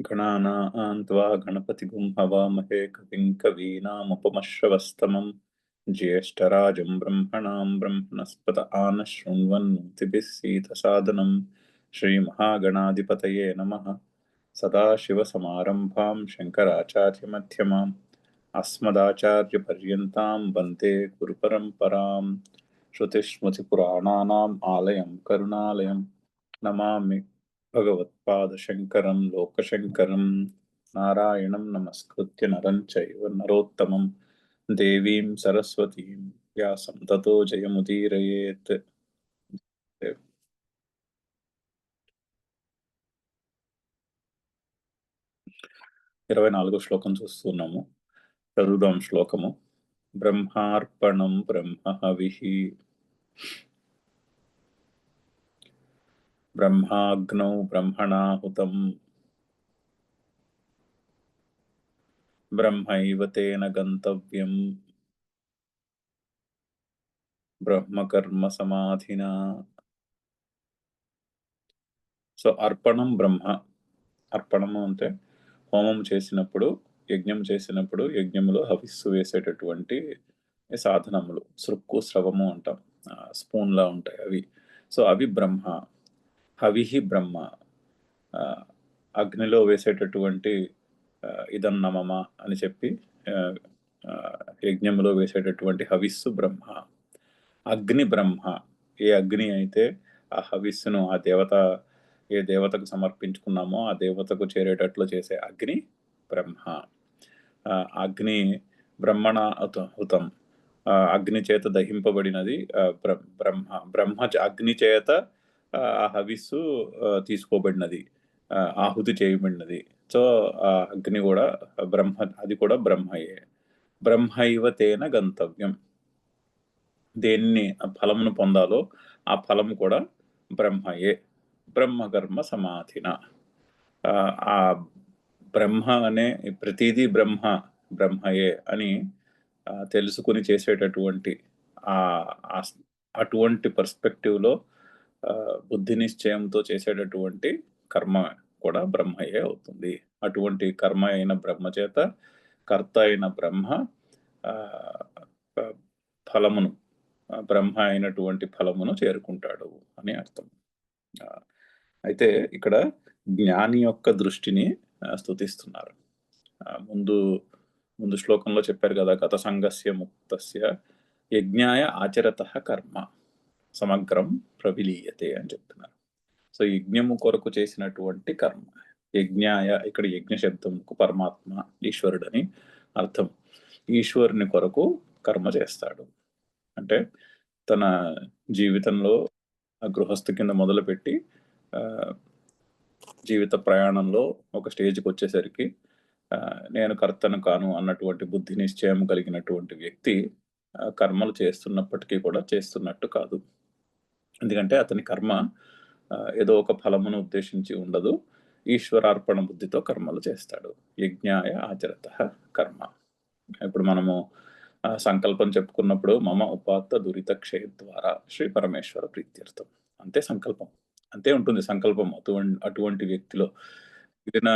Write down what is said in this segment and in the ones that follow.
गणानां त्वा गणपतिगुं हवामहे कविं कवीनामुपमश्रवस्तमं ज्येष्ठराजं ब्रह्मणां ब्रह्मणस्पत आनशृण्वन्नोतिभिः सीदसादनं श्रीमहागणाधिपतये नमः। सदाशिवसमारम्भां शङ्कराचार्यमध्यमाम् अस्मदाचार्यपर्यन्तां वन्दे गुरुपरम्पराम्। श्रुतिस्मृतिपुराणानाम् आलयं करुणालयं नमामि भगवत्पादशङ्करं लोकशङ्करं। नारायणं नमस्कृत्य नरं चैव नरोत्तमं देवीं सरस्वतीं व्यासं ततो जयमुदीरयेत्। 24 శ్లోకం చూస్తున్నాము. చదువుదాం శ్లోకము. బ్రహ్మార్పణం బ్రహ్మ హవిః బ్రహ్మాగ్నౌ బ్రహ్మణాహుతం బ్రహ్మైవ తేన గంతవ్యం బ్రహ్మకర్మ సమాధినా. సో అర్పణం బ్రహ్మ. అర్పణము అంటే హోమం చేసినప్పుడు, యజ్ఞం చేసినప్పుడు యజ్ఞములో హవిస్సు వేసేటటువంటి సాధనములు, సృక్కు స్రవము అంటాం, స్పూన్లా ఉంటాయి అవి. సో అవి బ్రహ్మ. హవిహి బ్రహ్మ. అగ్నిలో వేసేటటువంటి ఇదన్నమమ అని చెప్పి యజ్ఞములో వేసేటటువంటి హవిస్సు బ్రహ్మ. అగ్ని బ్రహ్మ. ఏ అగ్ని అయితే ఆ హవిస్సును ఆ దేవత, ఏ దేవతకు సమర్పించుకున్నామో ఆ దేవతకు చేరేటట్లు చేసే అగ్ని బ్రహ్మ. అగ్ని బ్రహ్మణ హుతం. అగ్ని చేత దహింపబడినది బ్రహ్మ. బ్రహ్మ అగ్ని చేత ఆ హవిస్సు తీసుకోబడినది, ఆహుతి చేయబడినది. సో ఆ అగ్ని కూడా బ్రహ్మ, అది కూడా బ్రహ్మయే. బ్రహ్మైవ తేన గంతవ్యం. దేన్ని ఫలమును పొందాలో ఆ ఫలము కూడా బ్రహ్మయే. బ్రహ్మకర్మ సమాధిన. ఆ బ్రహ్మ అనే ప్రతిదీ బ్రహ్మయే అని తెలుసుకుని చేసేటటువంటి అటువంటి పర్స్పెక్టివ్లో బుద్ధి నిశ్చయంతో చేసేటటువంటి కర్మ కూడా బ్రహ్మయే అవుతుంది. అటువంటి కర్మ అయిన బ్రహ్మ చేత కర్త అయిన బ్రహ్మ ఫలమును, బ్రహ్మ అయినటువంటి ఫలమును చేరుకుంటాడు అని అర్థం. అయితే ఇక్కడ జ్ఞాని యొక్క దృష్టిని స్తుతిస్తున్నారు. ముందు శ్లోకంలో చెప్పారు కదా, గత సంగస్య ముక్తస్య యజ్ఞాయ ఆచరతః కర్మ సమగ్రం ప్రవిలీయతే అని చెప్తున్నారు. సో యజ్ఞము కొరకు చేసినటువంటి కర్మ. యజ్ఞాయ, ఇక్కడ యజ్ఞ శబ్దంకు పరమాత్మ, ఈశ్వరుడని అర్థం. ఈశ్వరుని కొరకు కర్మ చేస్తాడు అంటే తన జీవితంలో గృహస్థు కింద మొదలుపెట్టి జీవిత ప్రయాణంలో ఒక స్టేజ్కి వచ్చేసరికి నేను కర్తను కాను అన్నటువంటి బుద్ధి నిశ్చయం కలిగినటువంటి వ్యక్తి కర్మలు చేస్తున్నప్పటికీ కూడా చేస్తున్నట్టు కాదు. ఎందుకంటే అతని కర్మ ఏదో ఒక ఫలమును ఉద్దేశించి ఉండదు. ఈశ్వరార్పణ బుద్ధితో కర్మలు చేస్తాడు. యజ్ఞాయ ఆచరతః కర్మ. ఇప్పుడు మనము సంకల్పం చెప్పుకున్నప్పుడు మమ ఉపాత్త దురిత క్షయ ద్వారా శ్రీ పరమేశ్వర ప్రీత్యర్థం, అంతే సంకల్పం, అంతే ఉంటుంది సంకల్పం. అటువంటి వ్యక్తిలో మిగిలిన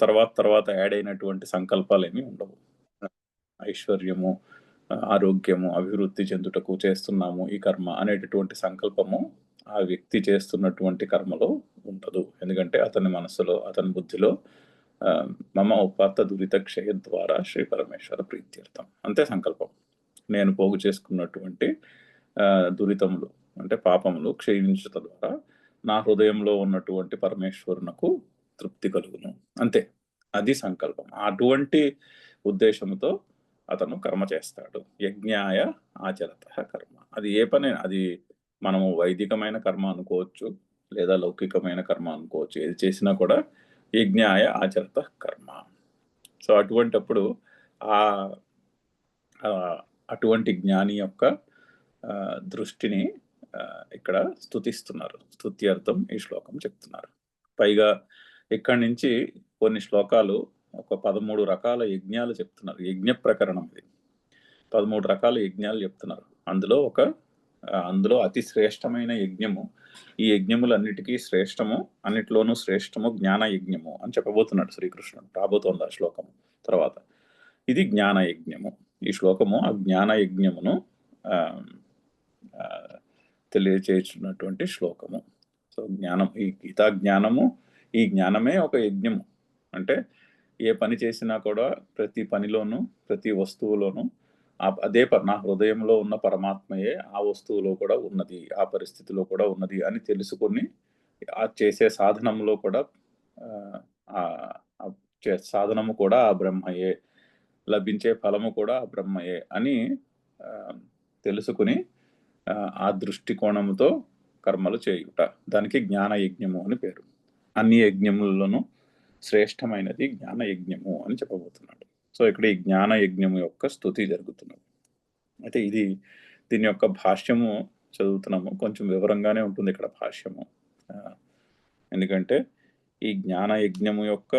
తర్వాత యాడ్ అయినటువంటి సంకల్పాలు ఏమీ ఉండవు. ఐశ్వర్యము, ఆరోగ్యము, అభివృద్ధి చెందుటకు చేస్తున్నాము ఈ కర్మ అనేటటువంటి సంకల్పము ఆ వ్యక్తి చేస్తున్నటువంటి కర్మలో ఉండదు. ఎందుకంటే అతని మనస్సులో, అతని బుద్ధిలో మమ ఉపాత్త దురిత క్షయ ద్వారా శ్రీ పరమేశ్వర ప్రీత్యర్థం, అంతే సంకల్పం. నేను పోగు చేసుకున్నటువంటి దురితములు అంటే పాపములు క్షయించుట ద్వారా నా హృదయంలో ఉన్నటువంటి పరమేశ్వరునకు తృప్తి కలుగును, అంతే. అది సంకల్పం. అటువంటి ఉద్దేశంతో అతను కర్మ చేస్తాడు. యజ్ఞాయ ఆచరతః కర్మ. అది ఏ పని, అది మనము వైదికమైన కర్మ అనుకోవచ్చు, లేదా లౌకికమైన కర్మ అనుకోవచ్చు. ఏది చేసినా కూడా యజ్ఞాయ ఆచరతః కర్మ. సో అటువంటప్పుడు అటువంటి జ్ఞాని యొక్క దృష్టిని ఇక్కడ స్తుతిస్తున్నారు. స్తుత్యర్థం ఈ శ్లోకం చెప్తున్నారు. పైగా ఇక్కడి నుంచి కొన్ని శ్లోకాలు ఒక 13 రకాల యజ్ఞాలు చెప్తున్నారు. యజ్ఞ ప్రకరణం ఇది. 13 రకాల యజ్ఞాలు చెప్తున్నారు. అందులో ఒక అందులో అతి శ్రేష్టమైన యజ్ఞము, ఈ యజ్ఞములన్నిటికీ శ్రేష్టము, అన్నిట్లోనూ శ్రేష్టము జ్ఞాన యజ్ఞము అని చెప్పబోతున్నాడు శ్రీకృష్ణుడు. రాబోతోంది ఆ శ్లోకము తర్వాత. ఇది జ్ఞాన యజ్ఞము. ఈ శ్లోకము ఆ జ్ఞాన యజ్ఞమును తెలియచేస్తున్నటువంటి శ్లోకము. సో జ్ఞానం, ఈ గీతా జ్ఞానము, ఈ జ్ఞానమే ఒక యజ్ఞము. అంటే ఏ పని చేసినా కూడా ప్రతి పనిలోనూ, ప్రతి వస్తువులోనూ అదే నా హృదయంలో ఉన్న పరమాత్మయే ఆ వస్తువులో కూడా ఉన్నది, ఆ పరిస్థితిలో కూడా ఉన్నది అని తెలుసుకొని ఆ చేసే సాధనంలో కూడా సాధనము కూడా ఆ బ్రహ్మయే, లభించే ఫలము కూడా ఆ బ్రహ్మయే అని తెలుసుకుని ఆ దృష్టికోణంతో కర్మలు చేయుట, దానికి జ్ఞాన యజ్ఞము అని పేరు. అన్ని యజ్ఞములలోనూ శ్రేష్టమైనది జ్ఞాన యజ్ఞము అని చెప్పబోతున్నాడు. సో ఇక్కడ ఈ జ్ఞాన యజ్ఞము యొక్క స్తుతి జరుగుతున్నది. అయితే దీని యొక్క భాష్యము చదువుతున్నాము. కొంచెం వివరంగానే ఉంటుంది ఇక్కడ భాష్యము. ఎందుకంటే ఈ జ్ఞాన యజ్ఞము యొక్క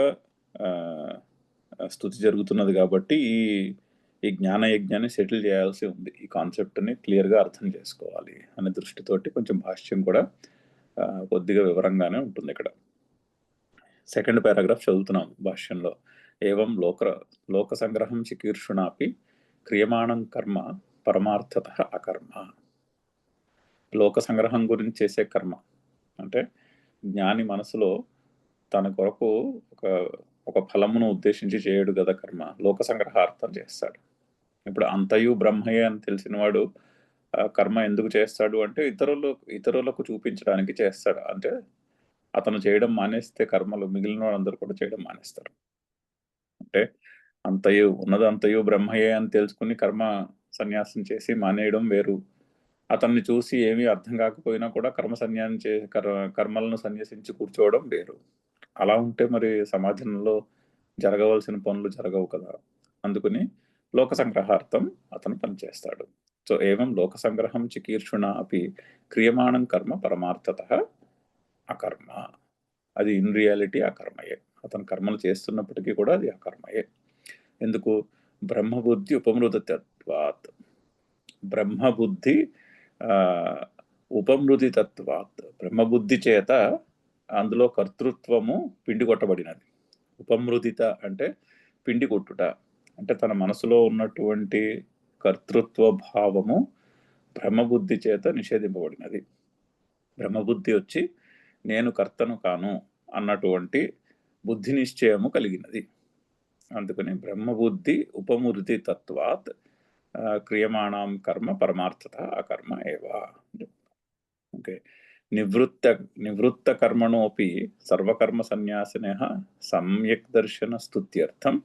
స్తుతి జరుగుతున్నది కాబట్టి ఈ జ్ఞాన యజ్ఞాన్ని సెటిల్ చేయాల్సి ఉంది. ఈ కాన్సెప్ట్ని క్లియర్గా అర్థం చేసుకోవాలి అనే దృష్టితోటి కొంచెం భాష్యం కూడా కొద్దిగా వివరంగానే ఉంటుంది ఇక్కడ. సెకండ్ పారాగ్రాఫ్ చదువుతున్నాం భాష్యంలో. ఏవం లోక సంగ్రహం చికీర్షుణాపి క్రియమాణం కర్మ పరమార్థత అకర్మ. లోక సంగ్రహం గురించి చేసే కర్మ అంటే జ్ఞాని మనసులో తన కొరకు ఒక ఫలమును ఉద్దేశించి చేయడు కదా కర్మ, లోక సంగ్రహార్థం చేస్తాడు. ఇప్పుడు అంతయు బ్రహ్మయే అని తెలిసిన వాడు కర్మ ఎందుకు చేస్తాడు అంటే ఇతరులకు చూపించడానికి చేస్తాడు. అంటే అతను చేయడం మానేస్తే కర్మలు మిగిలిన వాళ్ళందరూ కూడా చేయడం మానేస్తారు. అంటే ఉన్నదంతయు బ్రహ్మయే అని తెలుసుకుని కర్మ సన్యాసం చేసి మానేయడం వేరు, అతన్ని చూసి ఏమీ అర్థం కాకపోయినా కూడా కర్మలను సన్యాసించి కూర్చోవడం వేరు. అలా ఉంటే మరి సమాజంలో జరగవలసిన పనులు జరగవు కదా. అందుకని లోక సంగ్రహార్థం అతను పనిచేస్తాడు. సో ఏవం లోక సంగ్రహం చికీర్షుణ అపి క్రియమాణం కర్మ పరమార్థత అకర్మ. అది ఇన్ రియాలిటీ అకర్మయే. అతను కర్మలు చేస్తున్నప్పటికీ కూడా అది అకర్మయే. ఎందుకు? బ్రహ్మబుద్ధి ఉపమృతత్వాత్. బ్రహ్మబుద్ధి ఉపమృతితత్వాత్. బ్రహ్మబుద్ధి చేత అందులో కర్తృత్వము పిండి కొట్టబడినది. ఉపమృదిత అంటే పిండి కొట్టుట. అంటే తన మనసులో ఉన్నటువంటి కర్తృత్వ భావము బ్రహ్మబుద్ధి చేత నిషేధింపబడినది. బ్రహ్మబుద్ధి వచ్చి నేను కర్తను కాను అన్నటువంటి బుద్ధి నిశ్చయము కలిగినది. అందుకని బ్రహ్మబుద్ధి ఉపమృతి తత్వాత్ క్రియమాణం కర్మ పరమార్థత అకర్మ ఏవా. ఓకే. నివృత్త కర్మణోపి సర్వకర్మ సన్యాసినః సమ్యక్ దర్శన స్తుత్యర్థం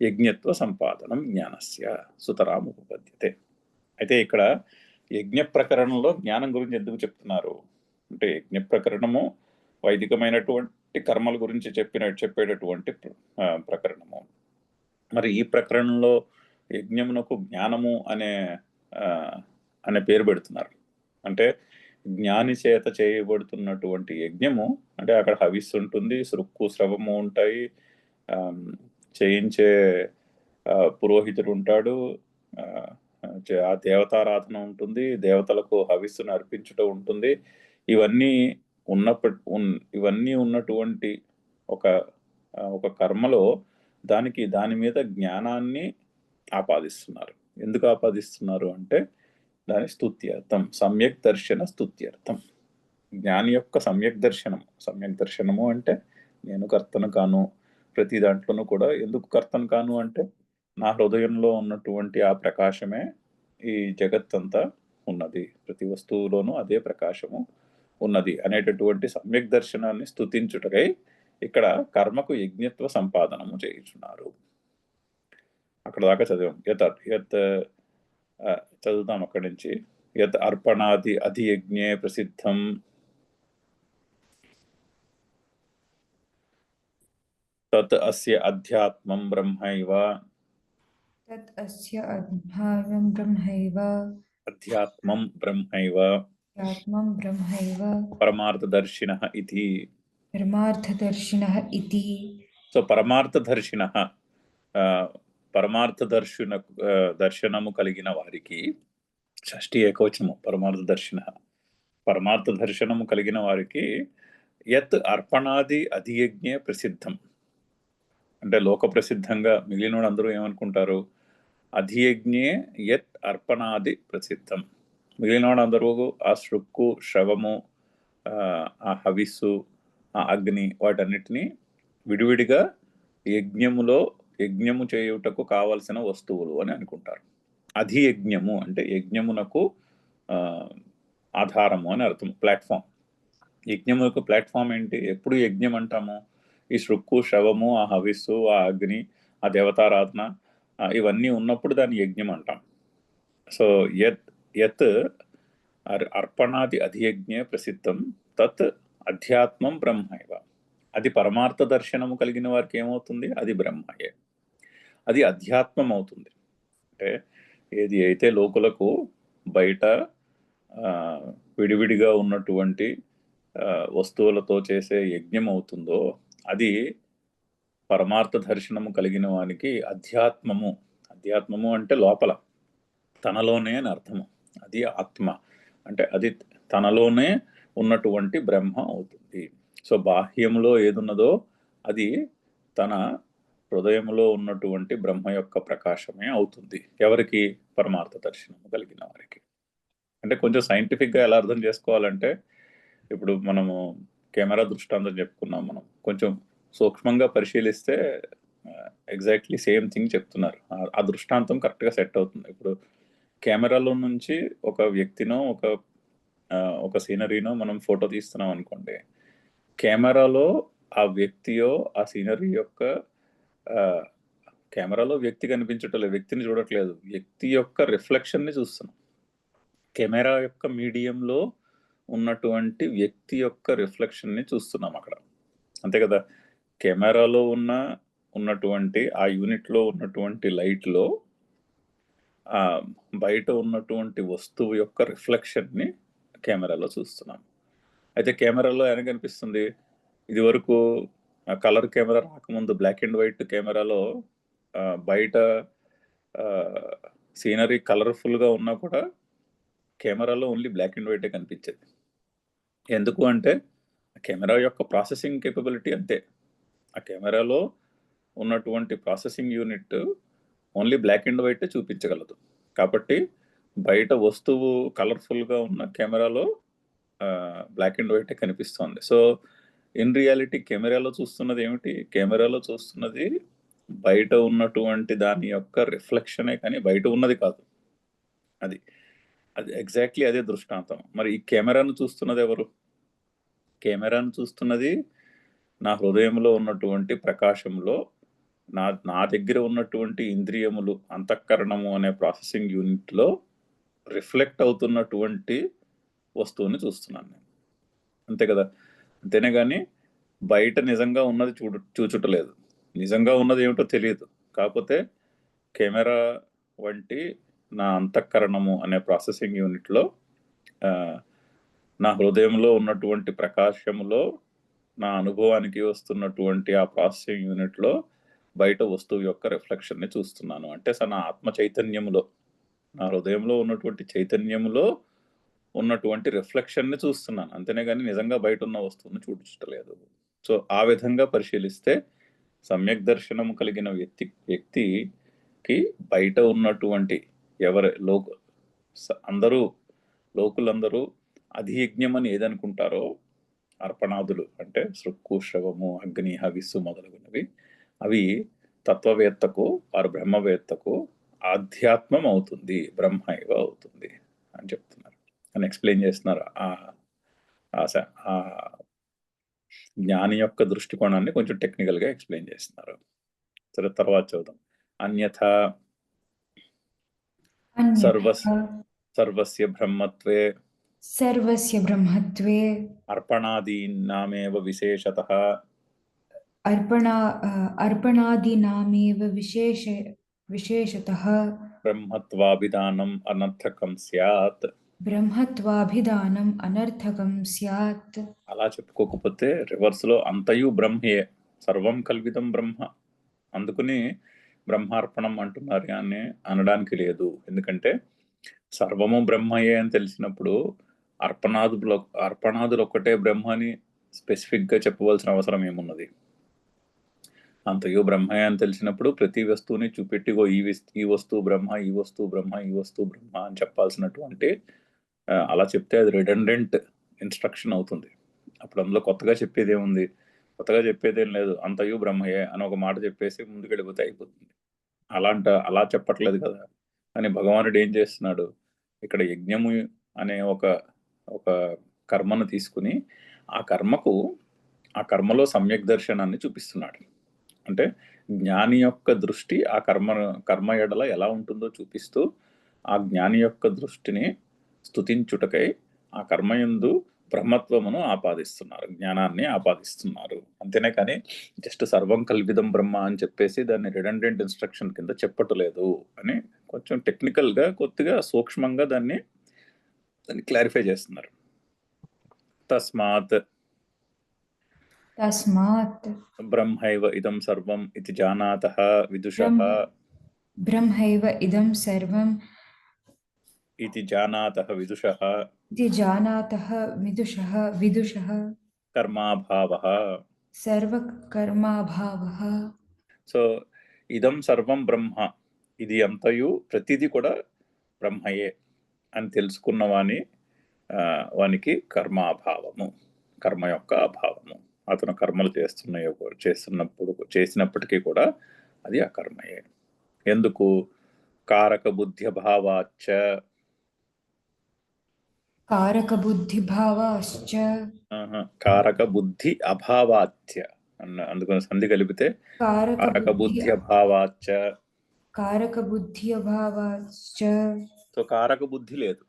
యజ్ఞత్వ సంపాదనం జ్ఞానస్య సుతరాం ఉపపద్యతే. అయితే ఇక్కడ యజ్ఞ ప్రకరణంలో జ్ఞానం గురించి ఎందుకు చెప్తున్నారు అంటే, యజ్ఞ ప్రకరణము వైదికమైనటువంటి కర్మల గురించి చెప్పేటటువంటి ప్రకరణము. మరి ఈ ప్రకరణంలో యజ్ఞమునకు జ్ఞానము అనే పేరు పెడుతున్నారు. అంటే జ్ఞాని చేత చేయబడుతున్నటువంటి యజ్ఞము అంటే అక్కడ హవిస్సు ఉంటుంది, సృక్కు స్రవము ఉంటాయి, చేయించే పురోహితుడు ఉంటాడు, ఆ దేవతారాధన ఉంటుంది, దేవతలకు హవిస్సును అర్పించడం ఉంటుంది. ఇవన్నీ ఉన్నటువంటి ఒక కర్మలో దాని మీద జ్ఞానాన్ని ఆపాదిస్తున్నారు. ఎందుకు ఆపాదిస్తున్నారు అంటే దాని స్తుత్యర్థం, సమ్యక్ దర్శన స్తుత్యర్థం. జ్ఞాని యొక్క సమ్యక్ దర్శనము అంటే నేను కర్తను కాను. ప్రతి దాంట్లోనూ కూడా ఎందుకు కర్తను కాను అంటే నా హృదయంలో ఉన్నటువంటి ఆ ప్రకాశమే ఈ జగత్తంతా ఉన్నది, ప్రతి వస్తువులోనూ అదే ప్రకాశము ఉన్నది అనేటటువంటి సమ్యక్ దర్శనాన్ని స్తుతించుటకై ఇక్కడ కర్మకు యజ్ఞత్వ సంపాదనము చేయుచున్నారు. అక్కడ దాకా చదివాం. చదువుతాం అక్కడి నుంచి. యత్ అర్పణాది అధియజ్ఞే ప్రసిద్ధం తత్ అస్య అధ్యాత్మం బ్రహ్మైవ. అధ్యాత్మం బ్రహ్మైవ పరమార్థదర్శినః ఇతి. సో పరమార్థదర్శినః పరమార్థ దర్శనము కలిగిన వారికి షష్ఠి ఏకవచనము పరమార్థ దర్శన. పరమార్థ దర్శనము కలిగిన వారికి యత్ అర్పణాది అధియజ్ఞే ప్రసిద్ధం. అంటే లోక ప్రసిద్ధంగా మిగిలిన అందరూ ఏమనుకుంటారు, అధియజ్ఞే యత్ అర్పణాది ప్రసిద్ధం. మిగిలిన అందరూ ఆ శృక్కు, శ్రవము, ఆ హవిస్సు, ఆ అగ్ని వాటన్నిటినీ విడివిడిగా యజ్ఞము చేయుటకు కావలసిన వస్తువులు అని అనుకుంటారు. అధియజ్ఞము అంటే యజ్ఞమునకు ఆధారము అని అర్థం, ప్లాట్ఫామ్. యజ్ఞములకు ప్లాట్ఫామ్ ఏంటి? ఎప్పుడు యజ్ఞం అంటాము? ఈ శృక్కు, శ్రవము, ఆ హవిస్సు, ఆ అగ్ని, ఆ దేవతారాధన ఇవన్నీ ఉన్నప్పుడు దాన్ని యజ్ఞం అంటాం. సో యత్ అర్పణాది అధియజ్ఞే ప్రసిద్ధం తత్ అధ్యాత్మం బ్రహ్మైవ. అది పరమార్థ దర్శనము కలిగిన వారికి ఏమవుతుంది? అది బ్రహ్మయే, అది అధ్యాత్మం అవుతుంది. అంటే ఏది అయితే లోకులకు బయట విడివిడిగా ఉన్నటువంటి వస్తువులతో చేసే యజ్ఞం అవుతుందో అది పరమార్థ దర్శనము కలిగిన వానికి అధ్యాత్మము. అధ్యాత్మము అంటే లోపల, తనలోనే అని అర్థము. అది ఆత్మ అంటే అది తనలోనే ఉన్నటువంటి బ్రహ్మ అవుతుంది. సో బాహ్యంలో ఏదున్నదో అది తన హృదయంలో ఉన్నటువంటి బ్రహ్మ యొక్క ప్రకాశమే అవుతుంది. ఎవరికి? పరమార్థ దర్శనము కలిగిన వారికి. అంటే కొంచెం సైంటిఫిక్గా ఎలా అర్థం చేసుకోవాలంటే, ఇప్పుడు మనము కెమెరా దృష్టాంతం చెప్పుకున్నాం, మనం కొంచెం సూక్ష్మంగా పరిశీలిస్తే ఎగ్జాక్ట్లీ సేమ్ థింగ్ చెప్తున్నారు. ఆ దృష్టాంతం కరెక్ట్గా సెట్ అవుతుంది. ఇప్పుడు కెమెరాలో నుంచి ఒక వ్యక్తినో ఒక సీనరీనో మనం ఫోటో తీస్తున్నాం అనుకోండి, కెమెరాలో ఆ వ్యక్తియో ఆ సీనరీ యొక్క కెమెరాలో వ్యక్తి కనిపించట్లేదు, వ్యక్తిని చూడట్లేదు, వ్యక్తి యొక్క రిఫ్లెక్షన్ని చూస్తున్నాం. కెమెరా యొక్క మీడియంలో ఉన్నటువంటి వ్యక్తి యొక్క రిఫ్లెక్షన్ని చూస్తున్నాం అక్కడ, అంతే కదా. కెమెరాలో ఉన్నటువంటి ఆ యూనిట్లో ఉన్నటువంటి లైట్లో బయట ఉన్నటువంటి వస్తువు యొక్క రిఫ్లెక్షన్ని కెమెరాలో చూస్తున్నాం. అయితే కెమెరాలో ఎలా కనిపిస్తుంది? ఇది వరకు కలర్ కెమెరా రాకముందు బ్లాక్ అండ్ వైట్ కెమెరాలో బయట సీనరీ కలర్ఫుల్గా ఉన్నా కూడా కెమెరాలో ఓన్లీ బ్లాక్ అండ్ వైటే కనిపించేది. ఎందుకు అంటే కెమెరా యొక్క ప్రాసెసింగ్ కేపబిలిటీ అంతే. ఆ కెమెరాలో ఉన్నటువంటి processing unit only black and వైటే చూపించగలదు. కాబట్టి బయట వస్తువు కలర్ఫుల్గా ఉన్న కెమెరాలో బ్లాక్ అండ్ వైటే కనిపిస్తుంది. సో ఇన్ రియాలిటీ కెమెరాలో చూస్తున్నది ఏమిటి? కెమెరాలో చూస్తున్నది బయట ఉన్నటువంటి దాని యొక్క రిఫ్లెక్షనే, కానీ బయట ఉన్నది కాదు. అది ఎగ్జాక్ట్లీ అదే దృష్టాంతం. మరి ఈ కెమెరాను చూస్తున్నది ఎవరు? కెమెరాను చూస్తున్నది నా హృదయంలో ఉన్నటువంటి ప్రకాశంలో నా దగ్గర ఉన్నటువంటి ఇంద్రియములు, అంతఃకరణము అనే ప్రాసెసింగ్ యూనిట్లో రిఫ్లెక్ట్ అవుతున్నటువంటి వస్తువుని చూస్తున్నాను నేను, అంతే కదా. అంతేనే కానీ బయట నిజంగా ఉన్నది చూచుటలేదు, నిజంగా ఉన్నది ఏమిటో తెలియదు. కాకపోతే కెమెరా వంటి నా అంతఃకరణము అనే ప్రాసెసింగ్ యూనిట్లో నా హృదయంలో ఉన్నటువంటి ప్రకాశములో నా అనుభవానికి వస్తున్నటువంటి ఆ ప్రాసెసింగ్ యూనిట్లో బయట వస్తువు యొక్క రిఫ్లెక్షన్ని చూస్తున్నాను. అంటే నా ఆత్మ చైతన్యములో, నా హృదయంలో ఉన్నటువంటి చైతన్యములో ఉన్నటువంటి రిఫ్లెక్షన్ని చూస్తున్నాను, అంతేనే కానీ నిజంగా బయట ఉన్న వస్తువుని చూడలేదు. సో ఆ విధంగా పరిశీలిస్తే సమ్యక్ దర్శనం కలిగిన వ్యక్తికి బయట ఉన్నటువంటి లోకులందరూ అధియజ్ఞం అని ఏదనుకుంటారో, అర్పణాదులు అంటే శృక్కు, శ్రవము, అగ్ని, హవిస్సు మొదలగునవి, అవి తత్వవేత్తకు వారు బ్రహ్మవేత్తకు ఆధ్యాత్మం అవుతుంది, బ్రహ్మైవ అవుతుంది అని చెప్తున్నారు, అని ఎక్స్ప్లెయిన్ చేస్తున్నారు. ఆ జ్ఞాని యొక్క దృష్టికోణాన్ని కొంచెం టెక్నికల్గా ఎక్స్ప్లెయిన్ చేస్తున్నారు. సరే, తర్వాత చూద్దాం. అన్యథా సర్వస్య బ్రహ్మత్వే అర్పణాదీనామేవ విశేషతః బ్రహ్మత్వాభిధానం అనర్థకం స్యాత్. అలా చెప్పుకోకపోతే రివర్స్ లో అంతయు బ్రహ్మయే, సర్వం కల్విదం బ్రహ్మ, అందుకుని బ్రహ్మార్పణం అంటున్నారు కానీ అనడానికి లేదు. ఎందుకంటే సర్వము బ్రహ్మయే అని తెలిసినప్పుడు అర్పణాదులు ఒక్కటే బ్రహ్మ అని స్పెసిఫిక్ గా చెప్పవలసిన అవసరం ఏమున్నది? అంతయు బ్రహ్మయే అని తెలిసినప్పుడు ప్రతి వస్తువుని చూపెట్టిగో ఈ వస్తువు బ్రహ్మ, ఈ వస్తువు బ్రహ్మ, ఈ వస్తువు బ్రహ్మ అని చెప్పాల్సినటువంటి అలా చెప్తే అది రిడెండెంట్ ఇన్స్ట్రక్షన్ అవుతుంది. అప్పుడు అందులో కొత్తగా చెప్పేది ఏముంది? కొత్తగా చెప్పేదేం లేదు. అంతయు బ్రహ్మయే అని ఒక మాట చెప్పేసి ముందుకెళ్ళిపోతే అయిపోతుంది. అలా చెప్పట్లేదు కదా అని భగవానుడు ఏం చేస్తున్నాడు? ఇక్కడ యజ్ఞము అనే ఒక కర్మను తీసుకుని ఆ కర్మలో సమ్యక్ దర్శనాన్ని చూపిస్తున్నాడు. అంటే జ్ఞాని యొక్క దృష్టి ఆ కర్మ ఎడల ఎలా ఉంటుందో చూపిస్తూ ఆ జ్ఞాని యొక్క దృష్టిని స్తుతించుటకై ఆ కర్మయందు బ్రహ్మత్వమును ఆపాదిస్తున్నారు, జ్ఞానాన్ని ఆపాదిస్తున్నారు. అంతేనే కానీ జస్ట్ సర్వం కల్విదం బ్రహ్మ అని చెప్పేసి దాన్ని రిడెండెంట్ ఇన్స్ట్రక్షన్ కింద చెప్పట్లేదు అని కొంచెం టెక్నికల్ గా కొద్దిగా సూక్ష్మంగా దాన్ని క్లారిఫై చేస్తున్నారు. తస్మాత్ బ్రహ్మైవ ఇదం సర్వం ఇది జానాతః విదుషః బ్రహ్మైవ ఇదం సర్వం ఇది జానాతః విదుషః ఇది జానాతః విదుషః కర్మాభావః సర్వకర్మాభావః. సో ఇదం సర్వం బ్రహ్మ, ఇది అంతయు ప్రతిదీ కూడా బ్రహ్మయే అని తెలుసుకున్న వానికి కర్మాభావము, కర్మ యొక్క అభావము. అతను కర్మలు చేసినప్పటికీ కూడా అది అకర్మయే. ఎందుకు? కారక బుద్ధి భావాచ్చ కారక బుద్ధి భావాశ్చ కారక బుద్ధి అభావాచ్య అందుకని సంధి కలిపితే కారక బుద్ధి అభావాచ్చ. కారక బుద్ధి అభావాశ్చ. సో కారక బుద్ధి లేదు.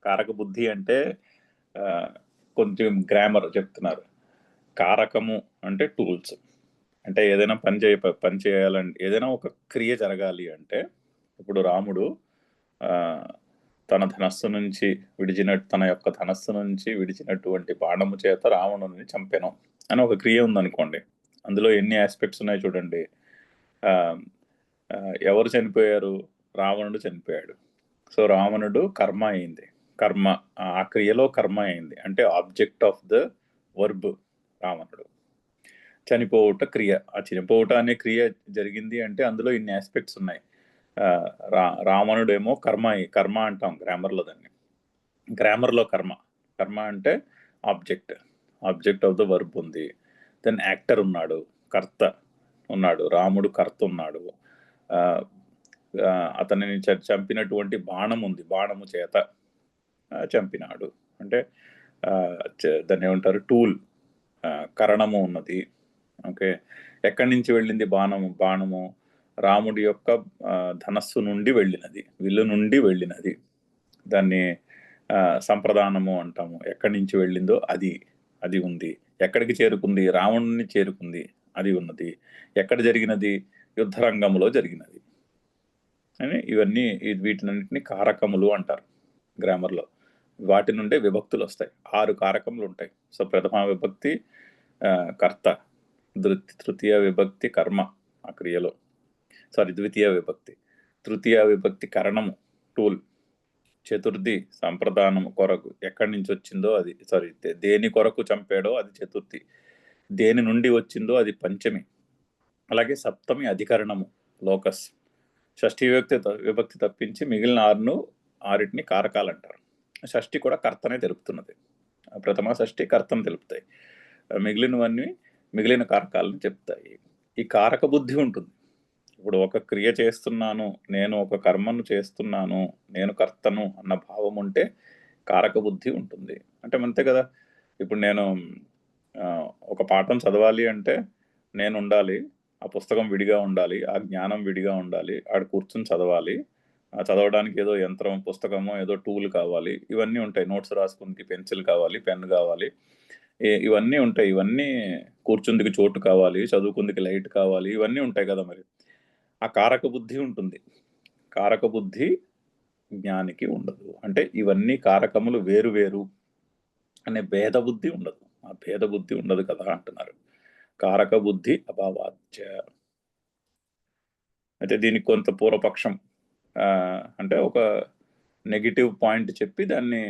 కారక బుద్ధి అంటే కొంచెం గ్రామర్ చెప్తున్నారు. కారకము అంటే టూల్స్. అంటే ఏదైనా పని చేయాలంటే, ఏదైనా ఒక క్రియ జరగాలి అంటే, ఇప్పుడు రాముడు తన యొక్క ధనస్సు నుంచి విడిచినటువంటి బాణము చేత రావణుని చంపెను అని ఒక క్రియ ఉందనుకోండి. అందులో ఎన్ని ఆస్పెక్ట్స్ ఉన్నాయి చూడండి. ఎవరు చనిపోయారు? రావణుడు చనిపోయాడు. సో రావణుడు కర్మ అయింది. ఆ క్రియలో కర్మ అయింది అంటే ఆబ్జెక్ట్ ఆఫ్ ద వర్బ్ రావణుడు. చనిపోవుట క్రియ. ఆ చనిపోవుట అనే క్రియ జరిగింది అంటే అందులో ఇన్ని ఆస్పెక్ట్స్ ఉన్నాయి. రావణుడేమో కర్మ అంటాం గ్రామర్లో దాన్ని. గ్రామర్లో కర్మ అంటే ఆబ్జెక్ట్ ఆఫ్ ద వర్బ్ ఉంది. దెన్ యాక్టర్ ఉన్నాడు, కర్త ఉన్నాడు. రాముడు కర్త ఉన్నాడు. అతనిని చంపినటువంటి బాణం ఉంది, బాణము చేత చంపినాడు. అంటే దాన్ని ఏమంటారు? టూల్, కరణము ఉన్నది. ఓకే, ఎక్కడి నుంచి వెళ్ళింది బాణము? రాముడి యొక్క ధనస్సు నుండి వెళ్ళినది, విల్లు నుండి వెళ్ళినది. దాన్ని సంప్రదానము అంటాము. ఎక్కడి నుంచి వెళ్ళిందో అది ఉంది. ఎక్కడికి చేరుకుంది? రావణుని చేరుకుంది, అది ఉన్నది. ఎక్కడ జరిగినది? యుద్ధరంగంలో జరిగినది అని. వీటినన్నింటినీ కారకములు అంటారు గ్రామర్లో. వాటి నుండే విభక్తులు వస్తాయి. 6 కారకములు ఉంటాయి. సో ప్రథమ విభక్తి కర్త, తృతీయ విభక్తి కర్మ ఆ క్రియలో, ద్వితీయ విభక్తి, తృతీయ విభక్తి కరణము టూల్, చతుర్థి సంప్రదానము కొరకు, ఎక్కడి నుంచి వచ్చిందో అది, దేని కొరకు చంపాడో అది చతుర్థి, దేని నుండి వచ్చిందో అది పంచమి, అలాగే సప్తమి అధికరణము లోకస్. షష్ఠి విభక్తి తప్పించి మిగిలిన 6టిని కారకాలు అంటారు. షష్ఠి కూడా కర్తనే తెలుపుతున్నది. ప్రథమ షష్ఠి కర్తను తెలుపుతాయి. మిగిలిన కారకాలను చెప్తాయి. ఈ కారక బుద్ధి ఉంటుంది. ఇప్పుడు ఒక క్రియ చేస్తున్నాను, నేను ఒక కర్మను చేస్తున్నాను, నేను కర్తను అన్న భావం ఉంటే కారక బుద్ధి ఉంటుంది. అంటే అంతే కదా. ఇప్పుడు నేను ఒక పాఠం చదవాలి అంటే నేను ఉండాలి, ఆ పుస్తకం విడిగా ఉండాలి, ఆ జ్ఞానం విడిగా ఉండాలి, ఆడ కూర్చుని చదవాలి. చదవడానికి ఏదో యంత్రం, పుస్తకమో ఏదో టూల్ కావాలి, ఇవన్నీ ఉంటాయి. నోట్స్ రాసుకుందికి పెన్సిల్ కావాలి, పెన్ కావాలి, ఇవన్నీ ఉంటాయి. ఇవన్నీ కూర్చుందికి చోటు కావాలి, చదువుకుందికి లైట్ కావాలి, ఇవన్నీ ఉంటాయి కదా. మరి ఆ కారక బుద్ధి ఉంటుంది. కారక బుద్ధి జ్ఞానికి ఉండదు. అంటే ఇవన్నీ కారకములు వేరు వేరు అనే భేద బుద్ధి ఉండదు. ఆ భేద బుద్ధి ఉండదు కదా అంటున్నారు. కారక బుద్ధి అభావాచ్య. అయితే దీనికి కొంత పూర్వపక్షం, అంటే ఒక నెగిటివ్ పాయింట్ చెప్పి దాన్ని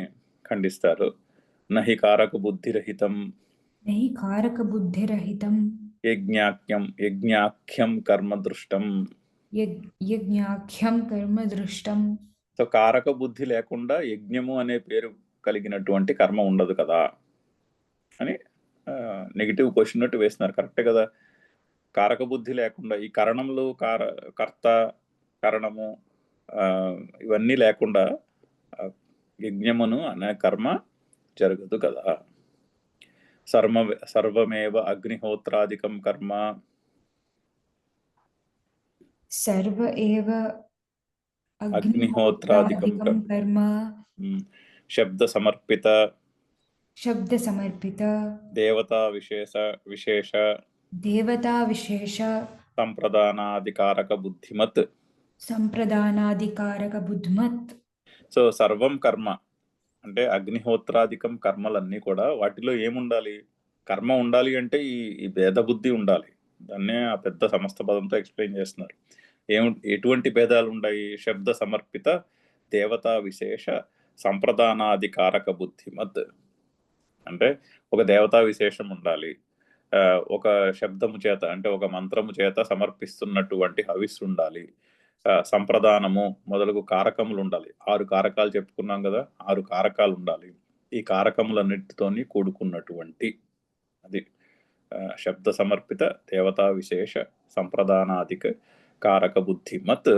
ఖండిస్తారు. నహి కారక బుద్ధిరహితం నహి కారకబుద్ధిరహితం యజ్ఞాఖ్యం కర్మ దృష్టం. యజ్ఞాఖ్యం కర్మ దృష్టం. సో కారక బుద్ధి లేకుండా యజ్ఞము అనే పేరు కలిగినటువంటి కర్మ ఉండదు కదా అని నెగిటివ్ క్వశ్చన్ నట్టు వేస్తున్నారు. కరెక్టే కదా. కారక బుద్ధి లేకుండా ఈ కరణములు కర్త కరణము ఇవన్నీ లేకుండా యజ్ఞమును అనే కర్మ జరగదు కదా. సర్వమేవ అగ్నిహోత్రాదికం కర్మ సర్వ ఏవ అగ్నిహోత్రాదికం కర్మ శబ్ద సమర్పిత దేవతా విశేష సంప్రదానాధికారక బుద్ధిమత్. సో సర్వం కర్మ అంటే అగ్నిహోత్రాధికం కర్మలన్నీ కూడా వాటిలో ఏముండాలి? కర్మ ఉండాలి అంటే ఈ భేద బుద్ధి ఉండాలి. దాన్నే ఆ పెద్ద సమస్త పదంతో ఎక్స్ప్లెయిన్ చేస్తున్నారు. ఎటువంటి భేదాలు ఉన్నాయి? శబ్ద సమర్పిత దేవతా విశేష సంప్రదానాధికారక బుద్ధిమత్ అంటే ఒక దేవతా విశేషం ఉండాలి, ఒక శబ్దము చేత అంటే ఒక మంత్రము చేత సమర్పిస్తున్నటువంటి హవిస్సు ఉండాలి, సంప్రదానము మొదలగు కారకములు ఉండాలి. 6 కారకాలు చెప్పుకున్నాం కదా, 6 కారకాలు ఉండాలి. ఈ కారకములన్నిటితోని కూడుకున్నటువంటి అది శబ్ద సమర్పిత దేవతా విశేష సంప్రదానాధిక కారక బుద్ధిమత్.